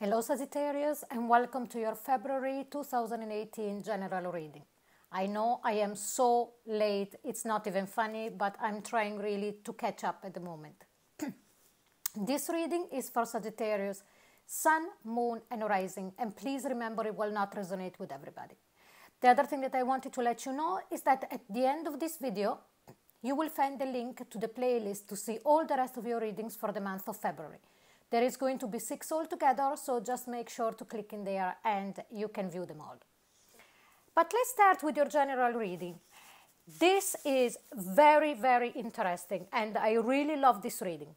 Hello Sagittarius and welcome to your February 2018 general reading. I know I am so late, it's not even funny, but I'm trying really to catch up at the moment. This reading is for Sagittarius, Sun, Moon and Rising, and please remember it will not resonate with everybody. The other thing that I wanted to let you know is that at the end of this video, you will find the link to the playlist to see all the rest of your readings for the month of February. There is going to be 6 altogether, so just make sure to click in there and you can view them all. But let's start with your general reading. This is very, very interesting and I really love this reading.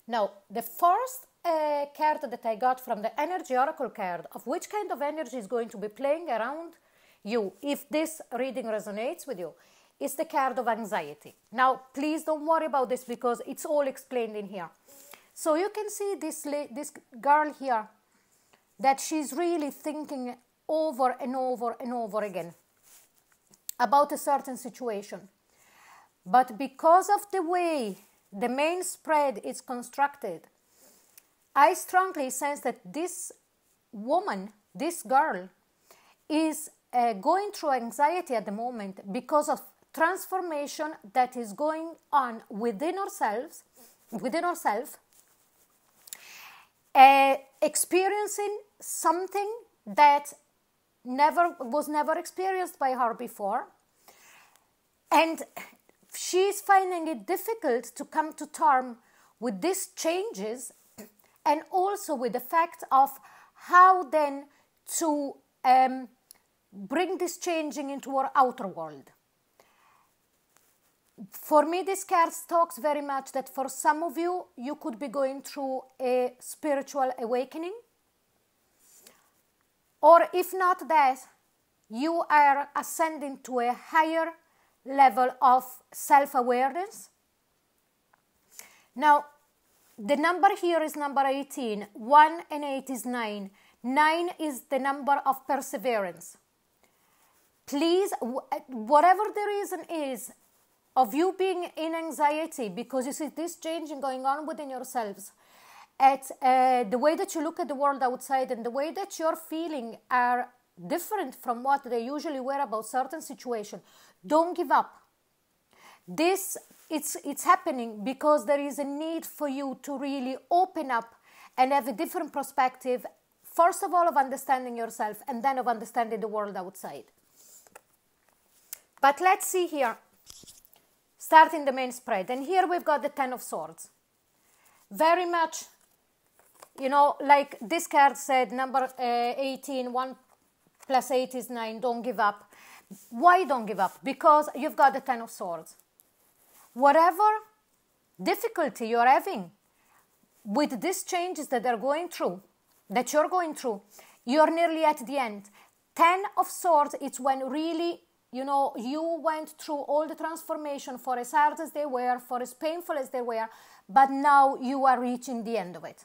Now, the first card that I got from the Energy Oracle card of which kind of energy is going to be playing around you, if this reading resonates with you, is the card of anxiety. Now, please don't worry about this because it's all explained in here. So you can see this girl here, that she's really thinking over and over and over again about a certain situation. But because of the way the main spread is constructed, I strongly sense that this woman, this girl, is going through anxiety at the moment because of transformation that is going on within herself, experiencing something that was never experienced by her before, and she's finding it difficult to come to terms with these changes and also with the fact of how then to bring this changing into our outer world. For me, this card talks very much that for some of you, you could be going through a spiritual awakening. Or if not that, you are ascending to a higher level of self-awareness. Now, the number here is number 18. 1 and 8 is 9. 9 is the number of perseverance. Please, whatever the reason is, of you being in anxiety because you see this changing going on within yourselves, at the way that you look at the world outside and the way that you're feeling are different from what they usually were about certain situation. Don't give up. It's happening because there is a need for you to really open up and have a different perspective, first of all of understanding yourself and then of understanding the world outside. But let's see here. Starting the main spread, and here we've got the 10 of Swords. Very much, you know, like this card said, number 18, 1 plus 8 is 9, don't give up. Why don't give up? Because you've got the 10 of Swords. Whatever difficulty you're having with these changes that you're going through, you're nearly at the end. 10 of Swords, it's when really, you know, you went through all the transformation for as hard as they were, for as painful as they were, but now you are reaching the end of it.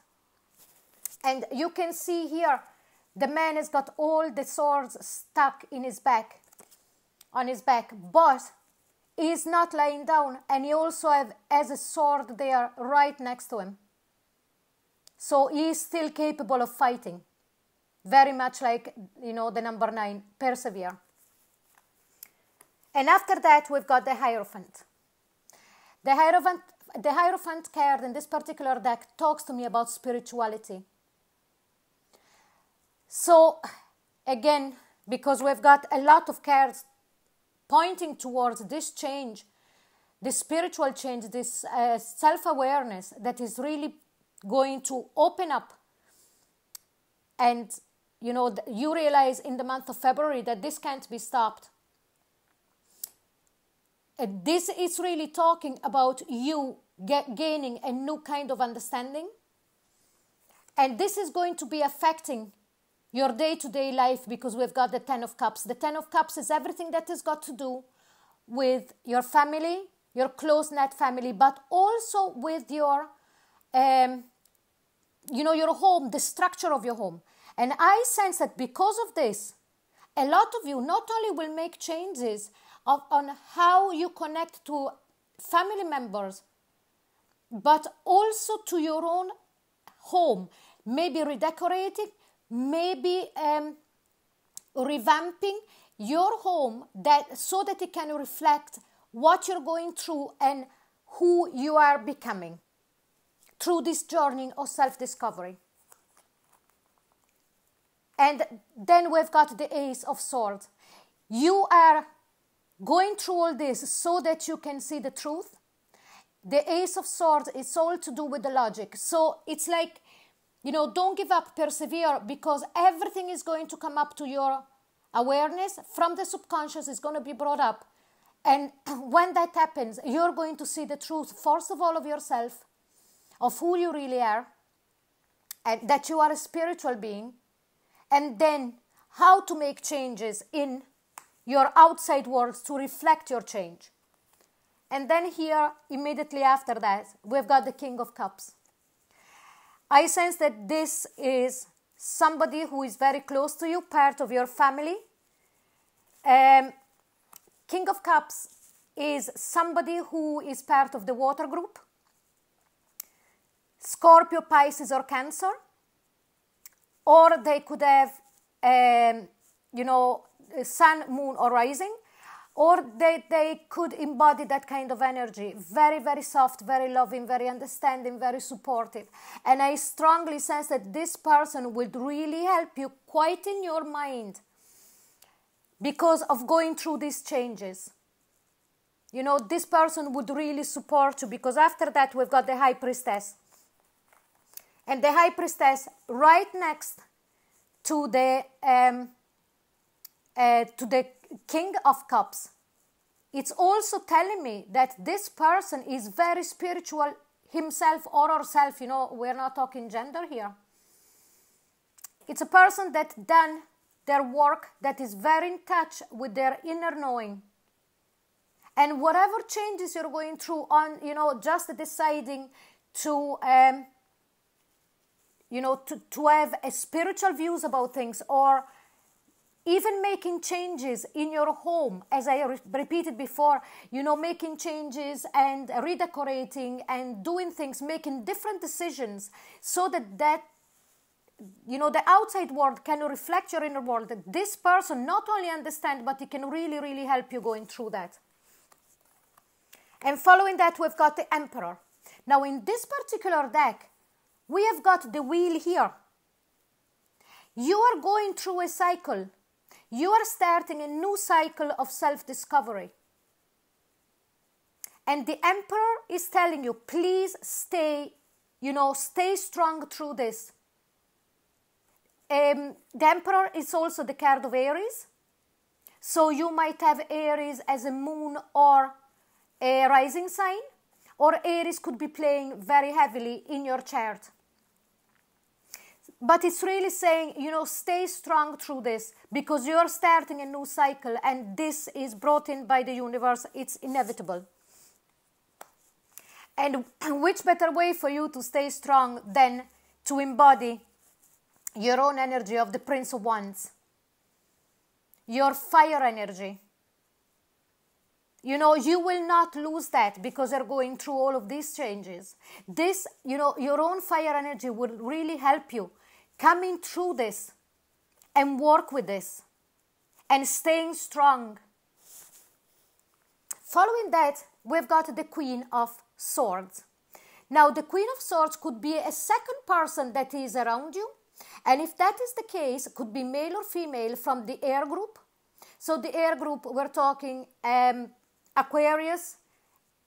And you can see here, the man has got all the swords stuck in his back, on his back, but he's not lying down, and he also has a sword there right next to him. So he is still capable of fighting. Very much like, you know, the number 9, persevere. And after that, we've got the Hierophant. The Hierophant card in this particular deck talks to me about spirituality. So, again, because we've got a lot of cards pointing towards this change, this spiritual change, this self-awareness that is really going to open up. And, you know, you realize in the month of February that this can't be stopped. This is really talking about you gaining a new kind of understanding. And this is going to be affecting your day-to-day life because we've got the 10 of Cups. The 10 of Cups is everything that has got to do with your family, your close-knit family, but also with your, you know, your home, the structure of your home. And I sense that because of this, a lot of you not only will make changes on how you connect to family members, but also to your own home. maybe redecorating, maybe revamping your home so that it can reflect what you're going through and who you are becoming through this journey of self-discovery. And then we've got the Ace of Swords. You are going through all this so that you can see the truth. The Ace of Swords is all to do with the logic. So it's like, you know, don't give up, persevere, because everything is going to come up to your awareness from the subconscious, is going to be brought up. And when that happens, you're going to see the truth, first of all, of yourself, of who you really are, and that you are a spiritual being, and then how to make changes in your outside world to reflect your change. And then here, immediately after that, we've got the King of Cups. I sense that this is somebody who is very close to you, part of your family. King of Cups is somebody who is part of the water group. Scorpio, Pisces, or Cancer. Or they could have, you know, sun, moon, or rising. Or they could embody that kind of energy. Very, very soft, very loving, very understanding, very supportive. And I strongly sense that this person would really help you quieten your mind because of going through these changes. You know, this person would really support you, because after that we've got the High Priestess. And the High Priestess right next to the King of Cups. It's also telling me that this person is very spiritual himself or herself. You know, we're not talking gender here. It's a person that done their work, that is very in touch with their inner knowing. And whatever changes you're going through on, you know, just deciding to you know, to have a spiritual views about things, or even making changes in your home, as I repeated before, you know, making changes and redecorating and doing things, making different decisions, so that you know, the outside world can reflect your inner world. That this person not only understands, but it can really, really help you going through that. And following that, we've got the Emperor. Now, in this particular deck, we have got the Wheel here. You are going through a cycle. You are starting a new cycle of self-discovery. And the Emperor is telling you, please stay, you know, stay strong through this. The Emperor is also the card of Aries. So you might have Aries as a moon or a rising sign, or Aries could be playing very heavily in your chart. But it's really saying, you know, stay strong through this, because you're starting a new cycle, and this is brought in by the universe. It's inevitable. And which better way for you to stay strong than to embody your own energy of the Prince of Wands, your fire energy. You know, you will not lose that because you're going through all of these changes. This, you know, your own fire energy will really help you coming through this and work with this and staying strong. Following that, we've got the Queen of Swords. Now, the Queen of Swords could be a second person that is around you. And if that is the case, it could be male or female from the air group. So the air group, we're talking Aquarius,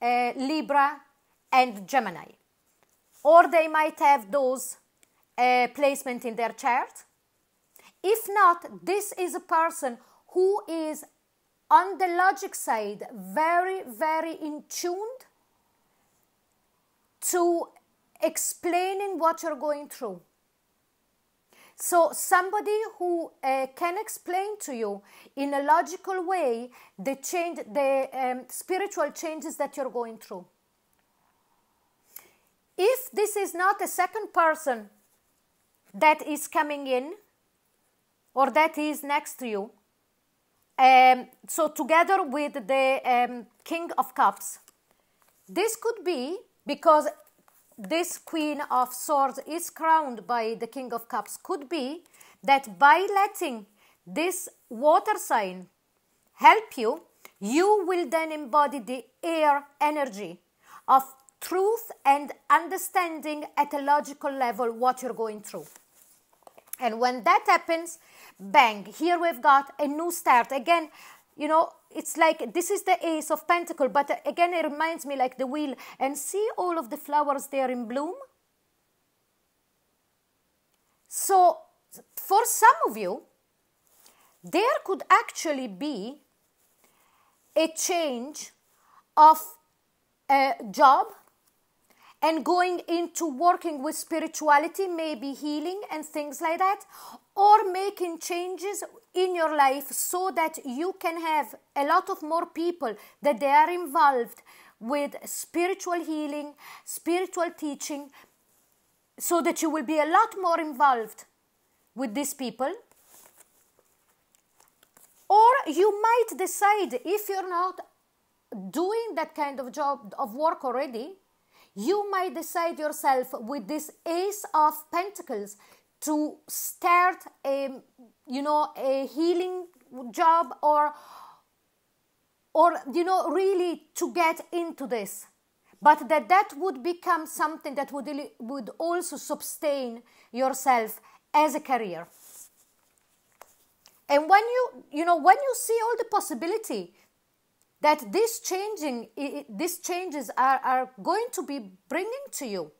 Libra, and Gemini. Or they might have those placement in their chart. If not, this is a person who is on the logic side, very, very in tuned to explaining what you're going through. So somebody who can explain to you in a logical way the spiritual changes that you're going through. If this is not a second person that is coming in or that is next to you, so together with the King of Cups, this could be because this Queen of Swords is crowned by the King of Cups could be that by letting this water sign help you, you will then embody the air energy of truth and understanding at a logical level what you're going through. And when that happens, bang, here we've got a new start. Again, you know, it's like this is the Ace of Pentacles, but again, it reminds me like the wheel. And see all of the flowers there in bloom? So, for some of you, there could actually be a change of a job and going into working with spirituality, maybe healing and things like that, or making changes in your life so that you can have a lot of more people that they are involved with spiritual healing, spiritual teaching, so that you will be a lot more involved with these people. Or you might decide, if you're not doing that kind of job of work already, you might decide yourself with this Ace of Pentacles to start a healing job, or really to get into this, but that would become something that would also sustain yourself as a career. And when you see all the possibility that these changes are going to be bringing to you,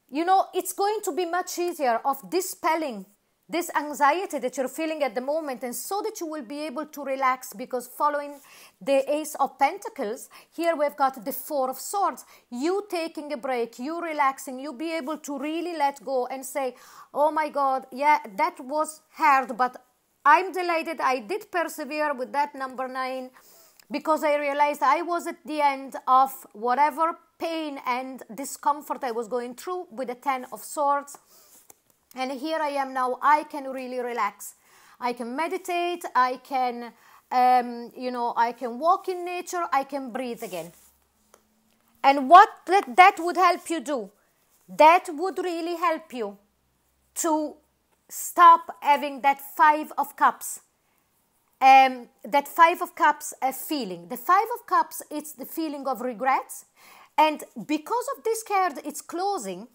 it's going to be much easier of dispelling this anxiety that you're feeling at the moment, and so that you will be able to relax, because following the Ace of Pentacles, here we've got the Four of Swords. You taking a break, you relaxing, you be able to really let go and say, oh my God, yeah, that was hard, but I'm delighted I did persevere with that number 9, because I realized I was at the end of whatever pain and discomfort I was going through with the 10 of Swords. And here I am now. I can really relax. I can meditate. I can, I can walk in nature. I can breathe again. And what that would help you do? That would really help you to stop having that Five of Cups. That Five of Cups feeling. The Five of Cups, it's the feeling of regrets. And because of this card, it's closing.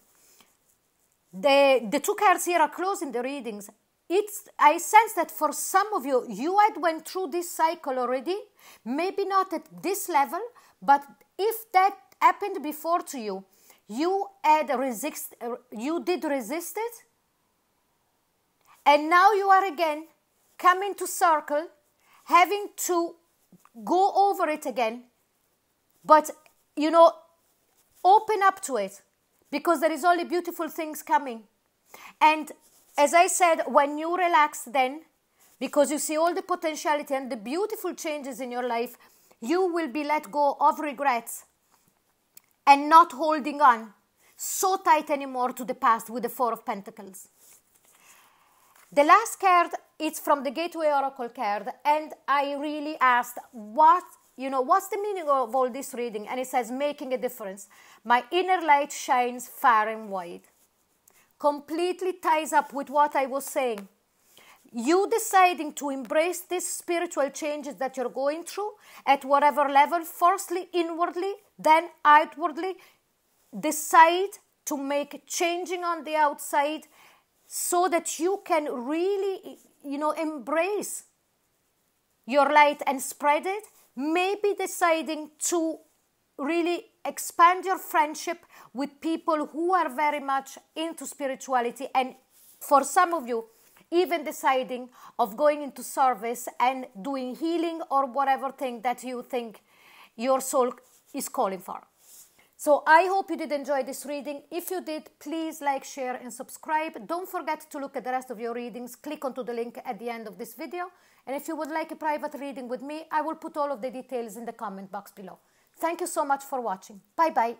The two cards here are closing the readings. I sense that for some of you, you had went through this cycle already. Maybe not at this level, but if that happened before to you, you did resist it. And now you are again coming to circle, having to go over it again. But, open up to it, because there is only beautiful things coming. And as I said, when you relax then, because you see all the potentiality and the beautiful changes in your life, you will be let go of regrets and not holding on so tight anymore to the past with the Four of Pentacles. The last card, it's from the Gateway Oracle card, and I really asked, what's the meaning of all this reading? And it says, making a difference. My inner light shines far and wide. Completely ties up with what I was saying. You deciding to embrace these spiritual changes that you're going through at whatever level, firstly inwardly, then outwardly, decide to make changing on the outside so that you can really, embrace your light and spread it. Maybe deciding to really expand your friendship with people who are very much into spirituality, and for some of you, even deciding of going into service and doing healing or whatever thing that you think your soul is calling for. So I hope you did enjoy this reading. If you did, please like, share and subscribe. Don't forget to look at the rest of your readings. Click onto the link at the end of this video. And if you would like a private reading with me, I will put all of the details in the comment box below. Thank you so much for watching. Bye-bye.